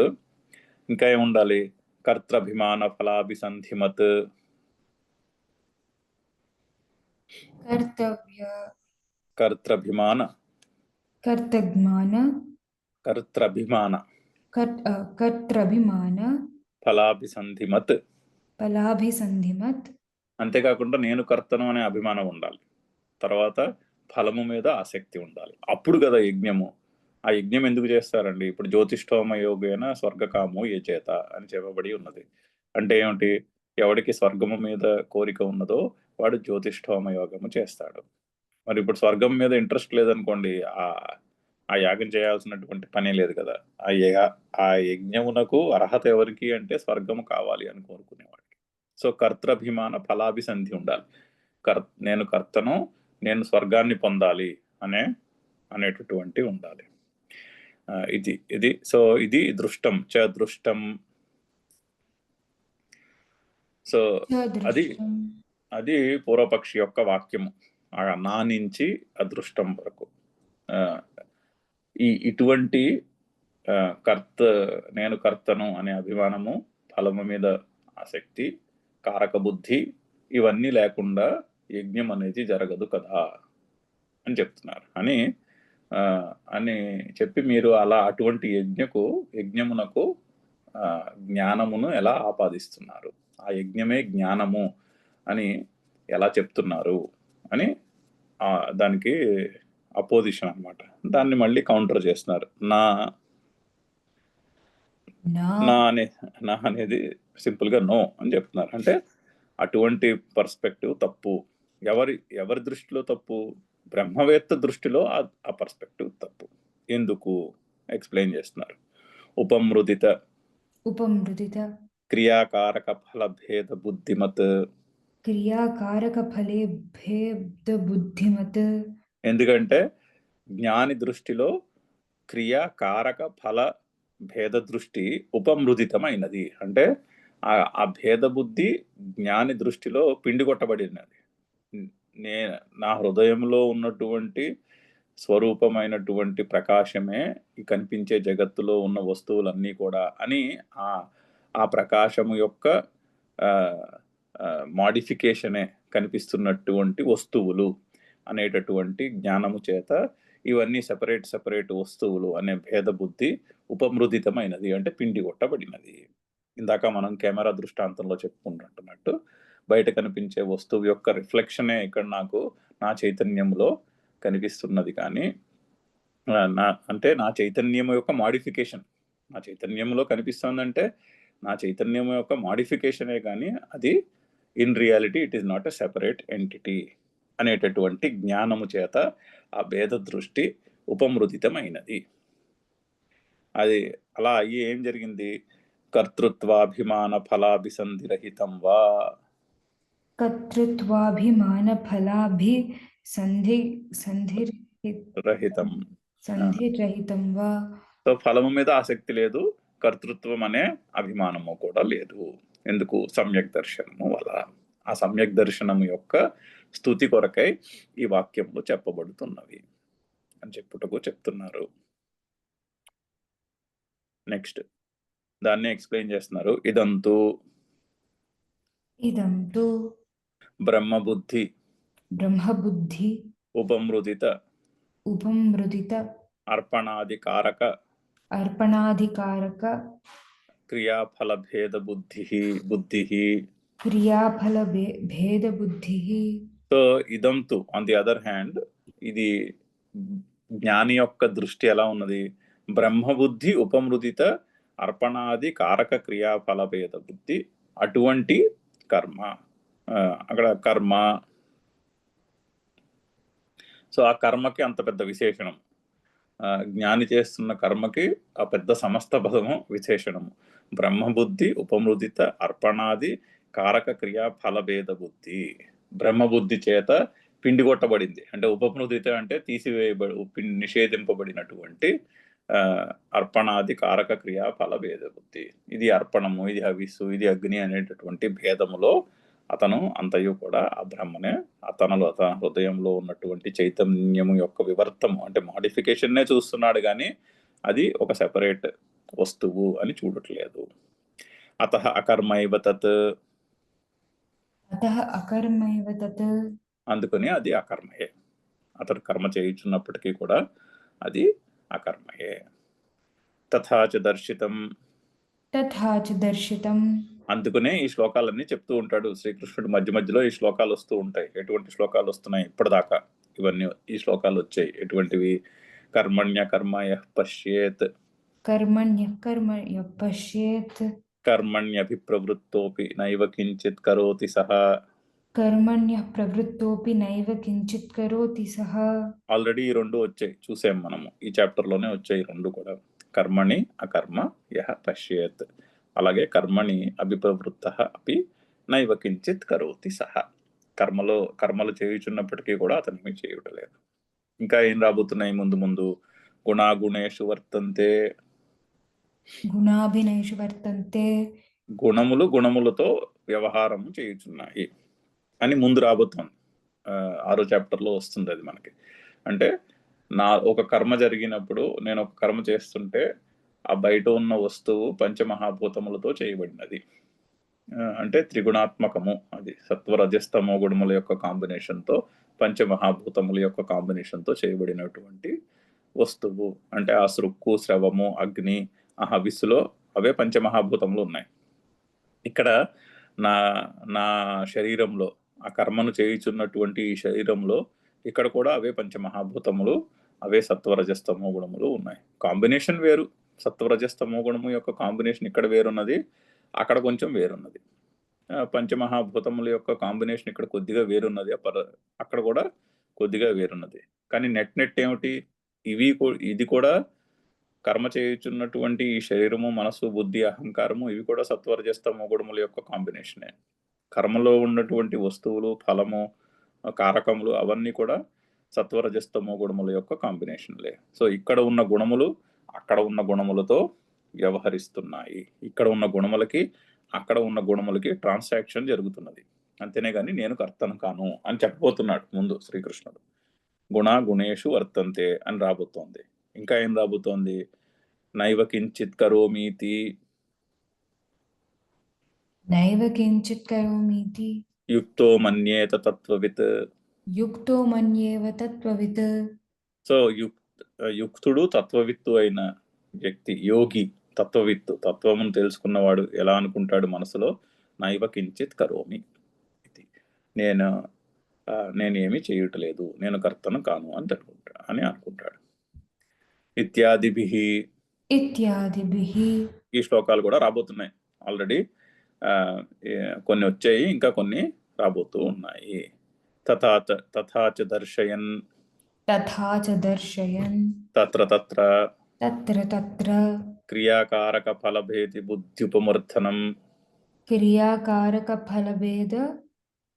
ఇంకా ఏముండాలి? కర్తృభిమాన ఫలాభిసంధిమత్. కర్తృభిమాన ఫలాభిసంధిమత్. అంతేకాకుండా నేను కర్తను అనే అభిమానం ఉండాలి. తర్వాత ఫలము మీద ఆసక్తి ఉండాలి. అప్పుడు కదా యజ్ఞము. ఆ యజ్ఞం ఎందుకు చేస్తారండి? ఇప్పుడు జ్యోతిష్ఠోమ యోగేన స్వర్గకామో ఏ చేత అని చెప్పబడి ఉన్నది. అంటే ఏమిటి? ఎవడికి స్వర్గము మీద కోరిక ఉన్నదో వాడు జ్యోతిష్ఠోమ యోగము చేస్తాడు. మరి ఇప్పుడు స్వర్గం మీద ఇంట్రెస్ట్ లేదనుకోండి, ఆ యాగం చేయాల్సినటువంటి పని లేదు కదా. ఆ యజ్ఞమునకు అర్హత ఎవరికి అంటే స్వర్గము కావాలి అని కోరుకునేవాడికి. సో కర్తృభిమాన ఫలాభిసంధి ఉండాలి. నేను కర్తను, నేను స్వర్గాన్ని పొందాలి అనేటటువంటి ఉండాలి. ఇది సో ఇది దృష్టం చ దృష్టం. సో అది పూర్వపక్షి యొక్క వాక్యము. నా నుంచి అదృష్టం వరకు ఇటువంటి నేను కర్తను అనే అభిమానము, ఫలము మీద ఆసక్తి, కారక బుద్ధి ఇవన్నీ లేకుండా యజ్ఞం అనేది జరగదు కదా అని చెప్తున్నారు. అని చెప్పి మీరు అలా అటువంటి యజ్ఞమునకు జ్ఞానమును ఎలా ఆపాదిస్తున్నారు? ఆ యజ్ఞమే జ్ఞానము అని ఎలా చెప్తున్నారు అని దానికి అపోజిషన్ అన్నమాట. దాన్ని మళ్ళీ కౌంటర్ చేస్తున్నారు. నా అనేది సింపుల్ గా నో అని చెప్తున్నారు. అంటే అటువంటి పర్స్పెక్టివ్ తప్పు. ఎవరి దృష్టిలో తప్పు? బ్రహ్మవేత్త దృష్టిలో ఆ పర్స్పెక్టివ్ తప్పు. ఎందుకు ఎక్స్ప్లెయిన్ చేస్తున్నారు. ఉపమృదిత క్రియాకారక ఫల భేద బుద్ధిమత్. ఎందుకంటే జ్ఞాని దృష్టిలో క్రియాకారక ఫల భేద దృష్టి ఉపమృదితమైనది. అంటే ఆ భేద బుద్ధి జ్ఞాని దృష్టిలో పిండి కొట్టబడినది. నా హృదయంలో ఉన్నటువంటి స్వరూపమైనటువంటి ప్రకాశమే ఈ కనిపించే జగత్తులో ఉన్న వస్తువులన్నీ కూడా అని ఆ ప్రకాశము యొక్క మాడిఫికేషనే కనిపిస్తున్నటువంటి వస్తువులు అనేటటువంటి జ్ఞానము చేత ఇవన్నీ సెపరేట్ వస్తువులు అనే భేద బుద్ధి ఉపమృదితమైనది. అంటే పిండి కొట్టబడినది. ఇందాక మనం కెమెరా దృష్టాంతంలో చెప్పుకుంటున్నట్టు బయట కనిపించే వస్తువు యొక్క రిఫ్లెక్షనే ఇక్కడ నాకు నా చైతన్యంలో కనిపిస్తున్నది. కానీ నా చైతన్యం యొక్క మాడిఫికేషన్ నా చైతన్యంలో కనిపిస్తుందంటే నా చైతన్యం యొక్క మాడిఫికేషనే కానీ అది in reality it is not a separate entity అనేటటువంటి జ్ఞానము చేత ఆ భేద దృష్టి ఉపమృదితమైనది. అది అలా అయ్యి ఏం జరిగింది? కర్తృత్వాభిమాన ఫలాభిసంధిరహితం వా. కర్తృత్వాభిమానఫలాభిసంధి రహితం. సంధిరహితం వా. సో ఫలము మీద ఆసక్తి లేదు, కర్తృత్వం అనే అభిమానము కూడా లేదు. ఎందుకు? సమ్యక్ దర్శనము వల్ల. ఆ సమ్యక్ దర్శనము యొక్క స్తుతి కొరకై ఈ వాక్యములు చెప్పబడుతున్నవి అని చెప్తున్నారు. నెక్స్ట్ దాన్ని ఎక్స్ప్లెయిన్ చేస్తున్నారు. ఇదంతు బ్రహ్మబుద్ధి ఉపమృదిత అర్పణాధికారక క్రియాఫల భేద బుద్ధి. సో ఇదంతు ఆన్ ది అదర్ హ్యాండ్, ఇది జ్ఞాని యొక్క దృష్టి ఎలా ఉన్నది? బ్రహ్మబుద్ధి ఉపమృదిత అర్పణాది కారక క్రియాఫల భేద బుద్ధి. అటువంటి కర్మ, అక్కడ కర్మ, సో ఆ కర్మకి అంత పెద్ద విశేషణం. జ్ఞాని చేస్తున్న కర్మకి ఆ పెద్ద సమస్త పదము విశేషణము. బ్రహ్మబుద్ధి ఉపమృదిత అర్పణాది కారక క్రియా ఫలభేద బుద్ధి. బ్రహ్మబుద్ధి చేత పిండి కొట్టబడింది, అంటే ఉపమృదిత అంటే నిషేధింపబడినటువంటి అర్పణాది కారక క్రియా ఫలభేద బుద్ధి. ఇది అర్పణము, ఇది హవిస్సు, ఇది అగ్ని అనేటటువంటి భేదములో అతను అంతయు కూడా ఆ బ్రహ్మనే అతన హృదయంలో ఉన్నటువంటి చైతన్యము యొక్క వివర్తము అంటే మాడిఫికేషన్నే చూస్తున్నాడు, కానీ అది ఒక సెపరేట్ వస్తువు అని చూడట్లేదు. అతః అకర్మైవ తత్, అందుకని అది అకర్మయే. అతడు కర్మ చేయుచున్నప్పటికీ కూడా అది అకర్మయే. తథాచ దర్శితం, అందుకనే ఈ శ్లోకాలన్నీ చెప్తూ ఉంటాడు శ్రీకృష్ణుడు. మధ్య మధ్యలో ఈ శ్లోకాలు వస్తూ ఉంటాయి. ఎటువంటి శ్లోకాలు వస్తున్నాయి ఇప్పటిదాకా? ఇవన్నీ ఈ శ్లోకాలు వచ్చాయి. ఎటువంటివి? కర్మణ్య కర్మ యః పశ్యేత్, కర్మణ్యభిప్రవృత్తోపి నైవ కించిత్ కరోతి సహ. ఆల్రెడీ ఈ రెండు వచ్చాయి, చూసాం మనము. ఈ చాప్టర్ లోనే వచ్చాయి రెండు కూడా. కర్మణి అకర్మ యః పశ్యేత్, అలాగే అభిప్రవృత్త అపి నైవ కించిత్ కరోతి సహ. కర్మలు చేయుచున్నప్పటికీ కూడా అతను చేయుటలేదు. ఇంకా ఏం రాబోతున్నాయి ముందు ముందు? గుణాగుణేషు వర్తంతే, గుణములు గుణములతో వ్యవహారము చేయుచున్నాయి అని ముందు రాబోతోంది. 6వ చాప్టర్లో వస్తుంది అది మనకి. అంటే ఒక కర్మ జరిగినప్పుడు, నేను ఒక కర్మ చేస్తుంటే ఆ బయట ఉన్న వస్తువు పంచమహాభూతములతో చేయబడినది, అంటే త్రిగుణాత్మకము. అది సత్వరజస్తమో గుణముల యొక్క కాంబినేషన్తో, పంచమహాభూతముల యొక్క కాంబినేషన్తో చేయబడినటువంటి వస్తువు. అంటే ఆ సృక్కు, శ్రవము, అగ్ని, ఆ హవిస్సులో అవే పంచమహాభూతములు ఉన్నాయి. ఇక్కడ నా శరీరంలో, ఆ కర్మను చేయుచున్నటువంటి ఈ శరీరంలో ఇక్కడ కూడా అవే పంచమహాభూతములు, అవే సత్వరజస్తమో గుణములు ఉన్నాయి. కాంబినేషన్ వేరు. సత్వరజస్తమో గుణము యొక్క కాంబినేషన్ ఇక్కడ వేరున్నది, అక్కడ కొంచెం వేరున్నది. పంచమహాభూతముల యొక్క కాంబినేషన్ ఇక్కడ కొద్దిగా వేరున్నది, అక్కడ కూడా కొద్దిగా వేరున్నది. కానీ నెట్ ఏమిటి? ఇది కూడా కర్మ చేయుచున్నటువంటి ఈ శరీరము, మనసు, బుద్ధి, అహంకారము, ఇవి కూడా సత్వరజస్తమో గుణముల యొక్క కాంబినేషనే. కర్మలో ఉన్నటువంటి వస్తువులు, ఫలము, కారకములు అవన్నీ కూడా సత్వరజస్తమో గుణముల యొక్క కాంబినేషన్లే. సో ఇక్కడ ఉన్న గుణములు అక్కడ ఉన్న గుణములతో వ్యవహరిస్తున్నాయి. ఇక్కడ ఉన్న గుణములకి అక్కడ ఉన్న గుణములకి ట్రాన్సాక్షన్ జరుగుతున్నది. అంతేనే కానీ నేను కర్తను కాను అని చెప్పబోతున్నాడు ముందు శ్రీకృష్ణుడు. గుణేషు వర్తంతే అని రాబోతోంది. ఇంకా ఏం రాబోతోంది? నైవ కించిత్ కరోమీతి, యుక్తో మన్యేత తత్వవిత్. సో యుక్తుడు తత్వవిత్తు అయిన వ్యక్తి, యోగి, తత్వవిత్తు, తత్వమును తెలుసుకున్నవాడు ఎలా అనుకుంటాడు మనసులో? నైవ కించిత్ కరోమి ఇది, నేనేమి చేయుటలేదు, నేను కర్తను కాను అని అనుకుంటాడు. ఇత్యాదిభిః, ఈ శ్లోకాలు కూడా రాబోతున్నాయి. ఆల్రెడీ కొన్ని వచ్చాయి, ఇంకా కొన్ని రాబోతూ ఉన్నాయి. తథాచ దర్శయన్ తత్ర తత్ర తత్ర క్రియాకారక ఫలభేది బుద్ధ్యుపమర్థనం క్రియాకారక ఫలభేద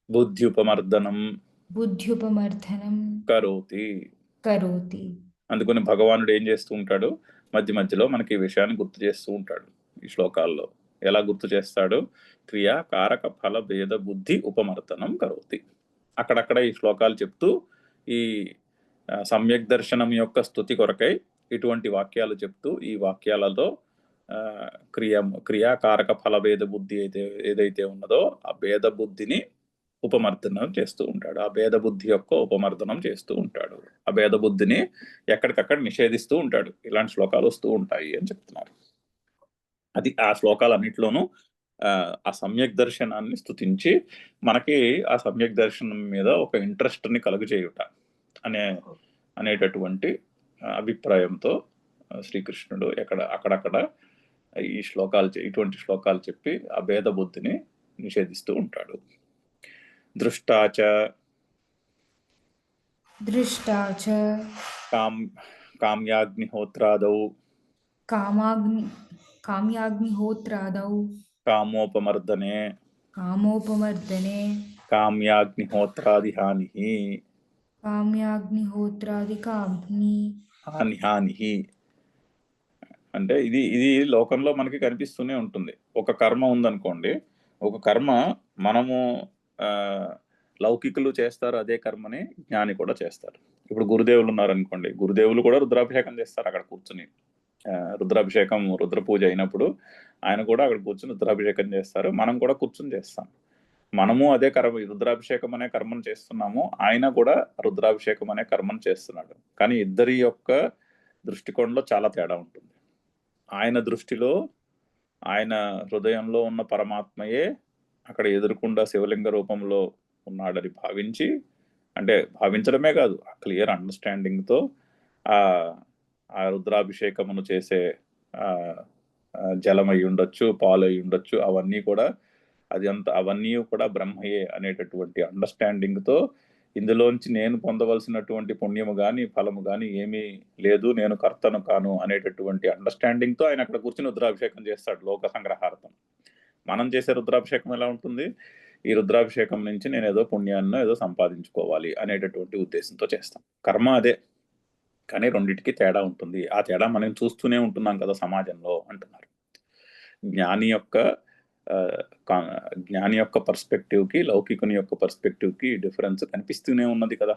బుద్ధ్యుపమర్దనం బుద్ధ్యుపమర్థనం కరోతి. కరోతి. అందుకని భగవానుడు ఏం చేస్తూ ఉంటాడు, మధ్య మధ్యలో మనకి ఈ విషయాన్ని గుర్తు చేస్తూ ఉంటాడు ఈ శ్లోకాల్లో. ఎలా గుర్తు చేస్తాడు? క్రియా కారక ఫల భేద బుద్ధి ఉపమర్దనం కరోతి. అక్కడక్కడ ఈ శ్లోకాలు చెప్తూ ఈ సమ్యక్ దర్శనం యొక్క స్తుతి కొరకై ఇటువంటి వాక్యాలు చెప్తూ ఈ వాక్యాలలో క్రియాకారక ఫలభేద బుద్ధి ఏదైతే ఉన్నదో ఆ భేద బుద్ధిని ఉపమర్దనం చేస్తూ ఉంటాడు. ఆ భేద బుద్ధి యొక్క ఉపమర్దనం చేస్తూ ఉంటాడు. ఆ భేద బుద్ధిని ఎక్కడికక్కడ నిషేధిస్తూ ఉంటాడు. ఇలాంటి శ్లోకాలు వస్తూ ఉంటాయి అని చెప్తున్నారు. అది ఆ శ్లోకాలన్నింటిలోనూ ఆ సమ్యక్ దర్శనాన్ని స్తుతించి మనకి ఆ సమ్యక్ దర్శనం మీద ఒక ఇంట్రెస్ట్ ని కలుగజేయుట అనేటటువంటి అభిప్రాయంతో శ్రీకృష్ణుడు అక్కడక్కడ ఈ ఇటువంటి శ్లోకాలు చెప్పి ఆ భేద బుద్ధిని నిషేధిస్తూ ఉంటాడు. దృష్టాచ కామ్యాగ్నిహోత్రాదౌ కామోపమర్దనే కామ్యాగ్నిహోత్రాది హాని. అంటే ఇది లోకంలో మనకి కనిపిస్తూనే ఉంటుంది. ఒక కర్మ ఉందనుకోండి, ఒక కర్మ మనము లౌకికులు చేస్తారు, అదే కర్మని జ్ఞాని కూడా చేస్తారు. ఇప్పుడు గురుదేవులు ఉన్నారనుకోండి, గురుదేవులు కూడా రుద్రాభిషేకం చేస్తారు అక్కడ కూర్చుని. రుద్రాభిషేకం రుద్ర పూజ అయినప్పుడు ఆయన కూడా అక్కడ కూర్చుని రుద్రాభిషేకం చేస్తారు. మనం కూడా కూర్చుని చేస్తాం. మనము అదే రుద్రాభిషేకం అనే కర్మను చేస్తున్నాము, ఆయన కూడా రుద్రాభిషేకం అనే కర్మను చేస్తున్నాడు. కానీ ఇద్దరి యొక్క దృష్టికోణంలో చాలా తేడా ఉంటుంది. ఆయన దృష్టిలో ఆయన హృదయంలో ఉన్న పరమాత్మయే అక్కడ ఎదురుకుండా శివలింగ రూపంలో ఉన్నాడని భావించి, అంటే భావించడమే కాదు, ఆ క్లియర్ అండర్స్టాండింగ్తో ఆ రుద్రాభిషేకమును చేసే జలం అయి ఉండొచ్చు, పాలు అయి ఉండొచ్చు, అవన్నీ కూడా బ్రహ్మయే అనేటటువంటి అండర్స్టాండింగ్తో, ఇందులోంచి నేను పొందవలసినటువంటి పుణ్యము గాని ఫలము గాని ఏమీ లేదు, నేను కర్తను కాను అనేటటువంటి అండర్స్టాండింగ్తో ఆయన అక్కడ కూర్చుని రుద్రాభిషేకం చేస్తాడు లోక సంగ్రహార్థం. మనం చేసే రుద్రాభిషేకం ఎలా ఉంటుంది? ఈ రుద్రాభిషేకం నుంచి నేను ఏదో పుణ్యాన్నో ఏదో సంపాదించుకోవాలి అనేటటువంటి ఉద్దేశంతో చేస్తాం. కర్మ అదే, కానీ రెండింటికి తేడా ఉంటుంది. ఆ తేడా మనం చూస్తూనే ఉంటున్నాం కదా సమాజంలో అంటున్నారు. జ్ఞాని యొక్క పర్స్పెక్టివ్కి లౌకికుని యొక్క పర్స్పెక్టివ్కి డిఫరెన్స్ కనిపిస్తూనే ఉన్నది కదా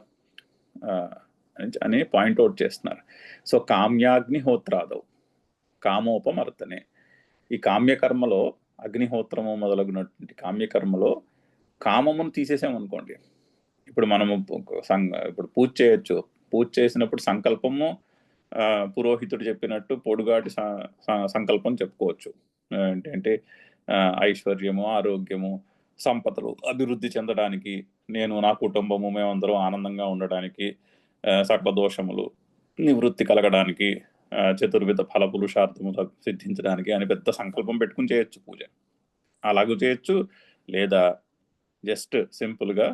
అని పాయింట్అవుట్ చేస్తున్నారు. సో కామ్యాగ్నిహోత్రాదౌ కామోపమర్దనే. ఈ కామ్యకర్మలో అగ్నిహోత్రము మొదలగునటువంటి కామ్యకర్మలో కామమును తీసేసామనుకోండి, ఇప్పుడు మనము ఇప్పుడు పూజ చేయొచ్చు. పూజ చేసినప్పుడు సంకల్పము పురోహితుడు చెప్పినట్టు పొడుగాటి సంకల్పం చెప్పుకోవచ్చు. ఏంటంటే ఐశ్వర్యము, ఆరోగ్యము, సంపదలు అభివృద్ధి చెందడానికి, నేను నా కుటుంబము మేమందరం ఆనందంగా ఉండడానికి, సకల దోషములు నివృత్తి కలగడానికి, చతుర్విధ ఫల పురుషార్థము సిద్ధించడానికి అని పెద్ద సంకల్పం పెట్టుకుని చేయొచ్చు పూజ. అలాగూ చేయొచ్చు. లేదా జస్ట్ సింపుల్గా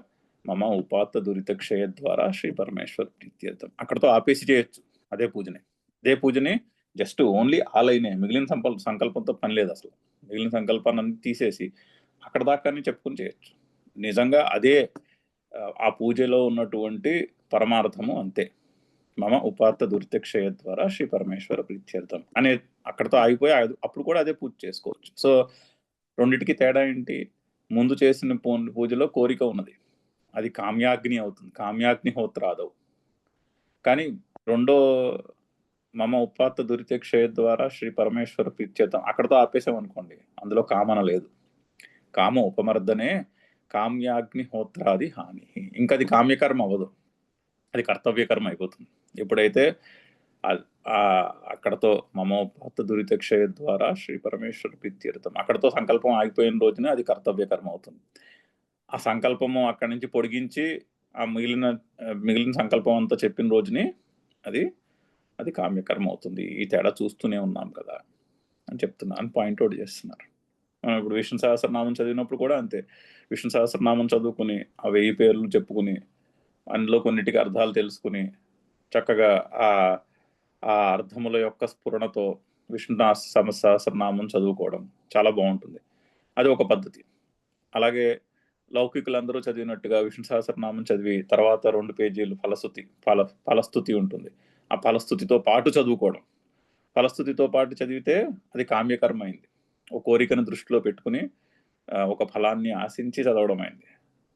మమ ఉపాత్త దురిత క్షయ ద్వారా శ్రీ పరమేశ్వర ప్రీత్యర్థం అక్కడతో ఆపేసి చేయొచ్చు. అదే పూజని జస్ట్ ఓన్లీ ఆలైనే, మిగిలిన సంకల్పంతో పని లేదు అసలు. మిగిలిన సంకల్పాన్ని తీసేసి అక్కడ దాకానే చెప్పుకుని చేయొచ్చు. నిజంగా అదే ఆ పూజలో ఉన్నటువంటి పరమార్థము అంతే. మమ ఉపాత్త దురితక్షయ ద్వారా శ్రీ పరమేశ్వర ప్రీత్యర్థం అనే అక్కడతో ఆగిపోయి అప్పుడు కూడా అదే పూజ చేసుకోవచ్చు. సో రెండిటికి తేడా ఏంటి? ముందు చేసిన పూజలో కోరిక ఉన్నది, అది కామ్యాగ్ని అవుతుంది, కామ్యాగ్నిహోత్రాదౌ. కానీ రెండో మమ ఉపాత్త దురితక్షయ ద్వారా శ్రీ పరమేశ్వర ప్రీత్యర్థం అక్కడతో ఆపేసామనుకోండి, అందులో కామన లేదు. కామ ఉపమర్దనే కామ్యాగ్నిహోత్రాది హాని. ఇంకా అది కామ్యకర్మ అవ్వదు, అది కర్తవ్యకర్మ అయిపోతుంది. ఎప్పుడైతే అక్కడతో మమోపాత్త దురితక్షయ ద్వారా శ్రీ పరమేశ్వర ప్రీత్యర్థం అక్కడతో సంకల్పం ఆగిపోయిన రోజునే అది కర్తవ్యకర్మ అవుతుంది. ఆ సంకల్పము అక్కడి నుంచి పొడిగించి ఆ మిగిలిన సంకల్పం అంతా చెప్పిన రోజుని అది కామ్యకర్మ అవుతుంది. ఈ తేడా చూస్తూనే ఉన్నాం కదా అని చెప్తున్నా పాయింట్అవుట్ చేస్తున్నారు. మనం ఇప్పుడు విష్ణు సహస్రనామం చదివినప్పుడు కూడా అంతే. విష్ణు సహస్రనామం చదువుకుని ఆ 1000 పేర్లు చెప్పుకుని అందులో కొన్నిటికి అర్థాలు తెలుసుకుని చక్కగా ఆ అర్థముల యొక్క స్ఫురణతో విష్ణు సహస్రనామం చదువుకోవడం చాలా బాగుంటుంది. అది ఒక పద్ధతి. అలాగే లౌకికులందరూ చదివినట్టుగా విష్ణు సహస్రనామం చదివి తర్వాత 2 పేజీలు ఫలస్తుతి ఉంటుంది. ఆ ఫలస్తుతితో పాటు చదువుకోవడం. ఫలస్తుతితో పాటు చదివితే అది కామ్యకర్మ అయింది. ఒక కోరికను దృష్టిలో పెట్టుకుని ఒక ఫలాన్ని ఆశించి చదవడం అయింది.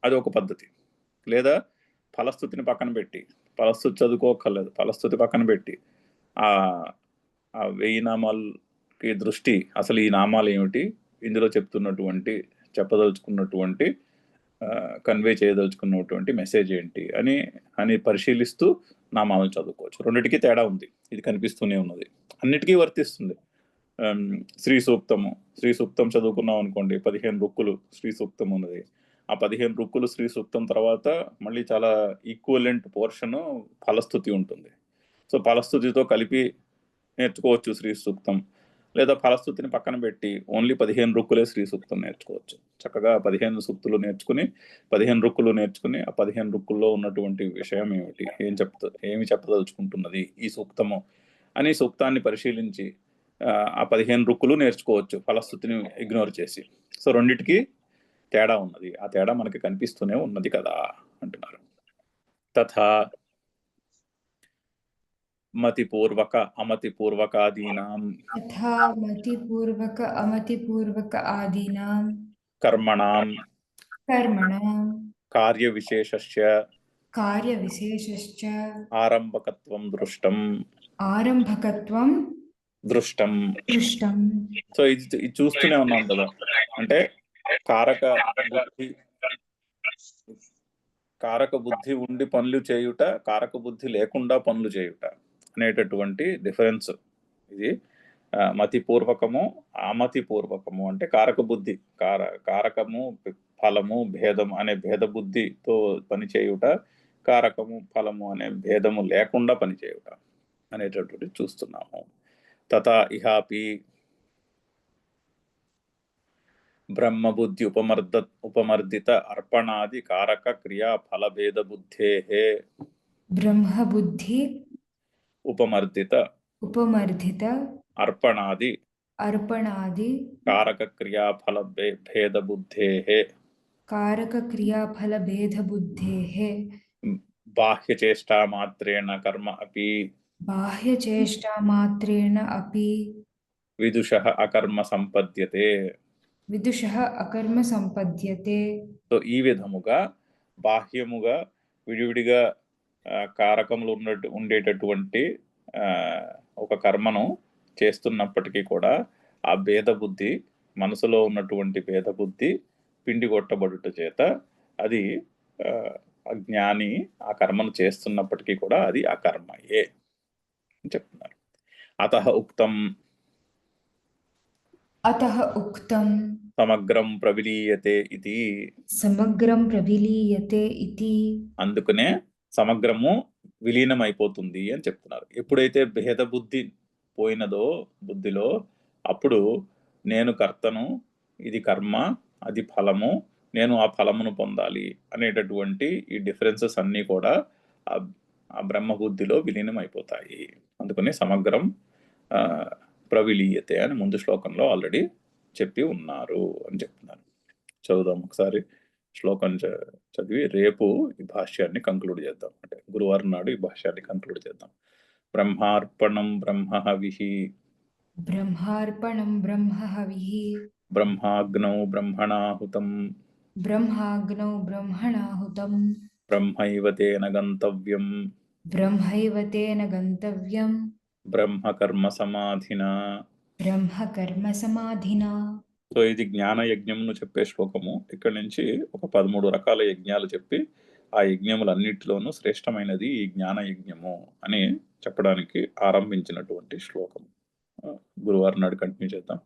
అది ఒక పద్ధతి. లేదా ఫలస్తుతిని పక్కన పెట్టి, ఫలస్తుతి చదువుకోకర్లేదు, ఫలస్తుతి పక్కన పెట్టి ఆ 1000 నామాలకి దృష్టి, అసలు ఈ నామాలు ఏమిటి, ఇందులో చెప్పదలుచుకున్నటువంటి కన్వే చేయదలుచుకున్నటువంటి మెసేజ్ ఏంటి అని పరిశీలిస్తూ నామాలను చదువుకోవచ్చు. రెండిటికి తేడా ఉంది, ఇది కనిపిస్తూనే ఉన్నది. అన్నిటికీ వర్తిస్తుంది. శ్రీ సూక్తం చదువుకున్నాం అనుకోండి, 15 రుక్కులు శ్రీ సూక్తం ఉన్నది. ఆ 15 రుక్కులు శ్రీ సూక్తం తర్వాత మళ్ళీ చాలా ఈక్వలెంట్ పోర్షన్ ఫలస్తుతి ఉంటుంది. సో ఫలస్తుతితో కలిపి నేర్చుకోవచ్చు శ్రీ సూక్తం. లేదా ఫలస్తుతిని పక్కన పెట్టి ఓన్లీ 15 రుక్కులే శ్రీ సూక్తం నేర్చుకోవచ్చు. చక్కగా 15 సూక్తులు నేర్చుకుని 15 రుక్కులు నేర్చుకుని ఆ 15 రుక్కుల్లో ఉన్నటువంటి విషయం ఏమిటి, ఏమి చెప్పదలుచుకుంటున్నది ఈ సూక్తము అని సూక్తాన్ని పరిశీలించి ఆ 15 రుక్కులు నేర్చుకోవచ్చు ఫలస్తుతిని ఇగ్నోర్ చేసి. సో రెండిటికి తేడా ఉన్నది. ఆ తేడా మనకి కనిపిస్తూనే ఉన్నది కదా అంటున్నారు. తథా మతిపూర్వక అమతిపూర్వకాదీనాం तथा मतिपूर्वक अमतिपूर्वक आदीनां కర్మణాం कर्मणां కార్యవిశేషస్య कार्यविशेषश्च ఆరంభకత్వం आरम्भकत्वं దృష్టం. दृष्टम्। సో ఇది చూస్తూనే ఉన్నాం కదా, అంటే కారక బుద్ధి ఉండి పనులు చేయుట, కారక బుద్ధి లేకుండా పనులు చేయుట అనేటటువంటి డిఫరెన్స్ ఇది. మతిపూర్వకము అమతిపూర్వకము అంటే కారక బుద్ధి, కారకము ఫలము భేదము అనే భేద బుద్ధితో పని చేయుట, కారకము ఫలము అనే భేదము లేకుండా పని చేయుట అనేటటువంటి చూస్తున్నాము. తథా ఇహాపి బ్రహ్మబుద్ధి ఉపమర్దిత అర్పణాది కారక క్రియా ఫలభేద బుద్ధే ब्रह्मबुद्धि ఉపమర్దిత అర్పణాది కారక క్రియా ఫలభేద బుద్ధే कारकक्रियाफलभेदबुद्धेः బాహ్యచేష్టామాత్రేణ కర్మ అపి बाह्यचेष्टामात्रेण अपि విదుషః అకర్మ సంపద్యతే. విదుషః అకర్మ సంపద్యతే. సో ఈ విధముగా బాహ్యముగా విడివిడిగా కారకములు ఉండేటటువంటి ఒక కర్మను చేస్తున్నప్పటికీ కూడా ఆ భేద బుద్ధి, మనసులో ఉన్నటువంటి భేద బుద్ధి పిండి కొట్టబడుట చేత అది అజ్ఞాని ఆ కర్మను చేస్తున్నప్పటికీ కూడా అది అకర్మయే అని చెప్తున్నారు. అతః ఉక్తం సమగ్రం ప్రవిలీయతే ఇది. అందుకనే సమగ్రము విలీనం అయిపోతుంది అని చెప్తున్నారు. ఎప్పుడైతే భేద బుద్ధి పోయినదో బుద్ధిలో, అప్పుడు నేను కర్తను, ఇది కర్మ, అది ఫలము, నేను ఆ ఫలమును పొందాలి అనేటటువంటి ఈ డిఫరెన్సెస్ అన్నీ కూడా ఆ బ్రహ్మ బుద్ధిలో విలీనం అయిపోతాయి. అందుకని సమగ్రం ప్రవిలీయతే అని ముందు శ్లోకంలో ఆల్రెడీ చెప్పి ఉన్నారు అని చెప్తున్నారు. చదువుదాం ఒకసారి శ్లోకం చదివి రేపు ఈ భాష్యాన్ని కంక్లూడ్ చేద్దాం. అంటే గురువారం నాడు ఈ భాష్యాన్ని కంక్లూడ్ చేద్దాం. బ్రహ్మార్పణం బ్రహ్మహవిః బ్రహ్మాగ్నౌ బ్రహ్మణాహుతం బ్రహ్మైవ తేన గంతవ్యం బ్రహ్మకర్మ సమాధినా. సో ఇది జ్ఞాన యజ్ఞమును చెప్పే శ్లోకము. ఇక్కడ నుంచి ఒక 13 రకాల యజ్ఞాలు చెప్పి ఆ యజ్ఞములన్నిటిలోనూ శ్రేష్టమైనది ఈ జ్ఞాన యజ్ఞము అని చెప్పడానికి ఆరంభించినటువంటి శ్లోకము. గురువారం నాడు కంటిన్యూ చేద్దాం.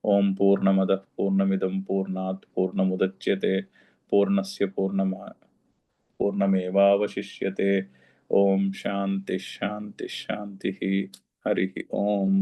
ఓం పూర్ణమదః పూర్ణమిదం పూర్ణాత్ పూర్ణముదచ్యతే పూర్ణస్య పూర్ణమేవావశిష్యతే. ఓం శాంతి శాంతి శాంతి. హరి ఓం.